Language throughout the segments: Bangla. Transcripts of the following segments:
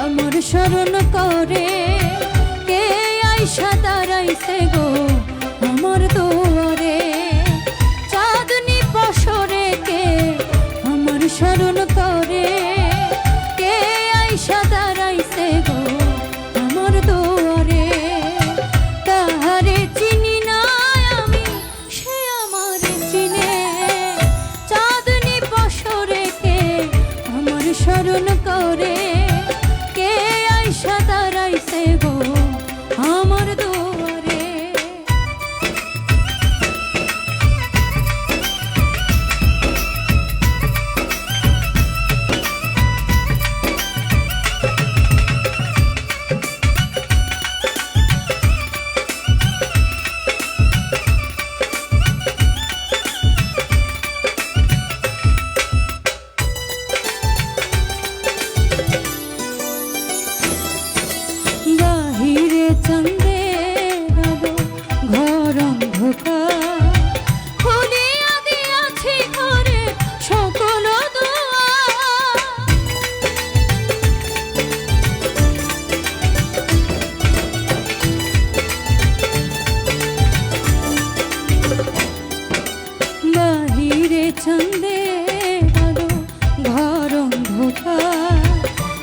আমার স্মরণ করে কে আইসা দাঁড়াইছে গো আমার দুয়ারে। চাঁদনি পশরে কে আমার স্মরণ করে কে আইসা দাঁড়াইছে গো আমার দুয়ারে। তাহারে চিনি না আমি, সে আমার চিনে। চাঁদনি পশরে কে আমার স্মরণ করে কে আইসা দাঁড়াইছে গো আমার দুয়ারে। বাহিরে চাঁদের আলো, ঘর অন্ধকার, খুলিয়া দিয়াছি ঘরে সকল দুয়ার। বাহিরে চাঁদের আলো, ঘর অন্ধকার,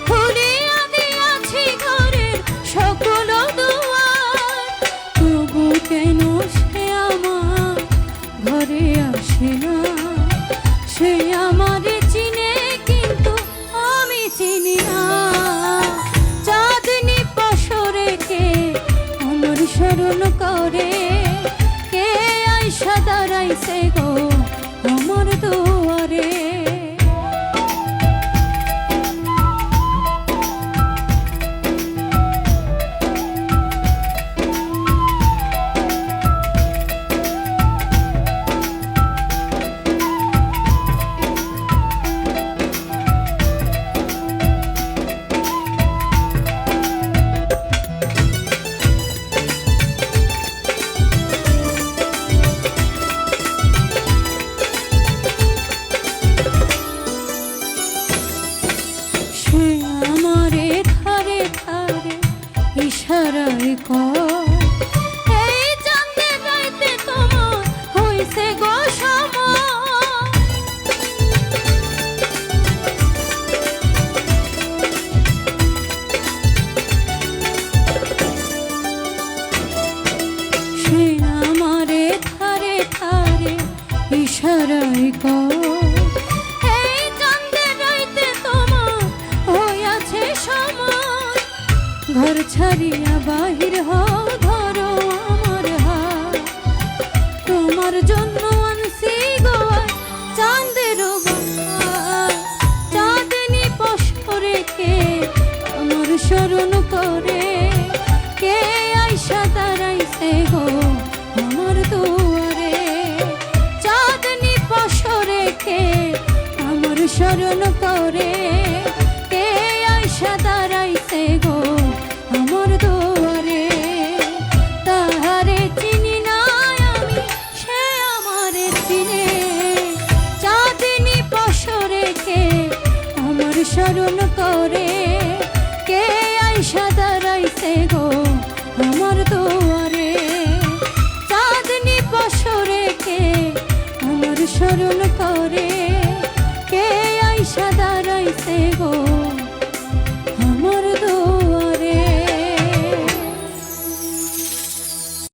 খুলিয়া দিয়াছি ঘরের সকল দুয়ার। তবু কেন সে আমার ঘরে আসে না? সে আমারে চিনে কিন্তু আমি চিনি না। চাঁদনি পশরে কে আমার স্মরণ করে কে আইসা দাঁড়াইছে গো আমার দুয়ারে। সে আমারে ধারে ধারে ইশারায় কয়, এই চাঁদের রাইতে তোমার হইছে গো সময়। সে আমারে ধারে ধারে ইশারায় কয়, এই চাঁদের রাইতে তোমার হইয়াছে সময়। ঘর ছাড়িয়া বাহির হও, ধরো আমার হাত। তোমার জন্য আনছি গো আজ চাঁদের বাহার। চাঁদনি পশরে কে আমার স্মরণ করে কে আইসা দাঁড়াইছে গো আমার দুয়ারে। চাঁদনি পশরে কে আমার স্মরণ করে কে আইসা দাঁড়াইছে গো আমার দুয়ারে। তাহারে চিনি না আমি, সে আমারে চিনে। চাঁদনি পশরে কে আমার স্মরণ করে কে আইসা দাঁড়াইছে গো আমার দুয়ারে। চাঁদনি পশরে কে আমার স্মরণ করে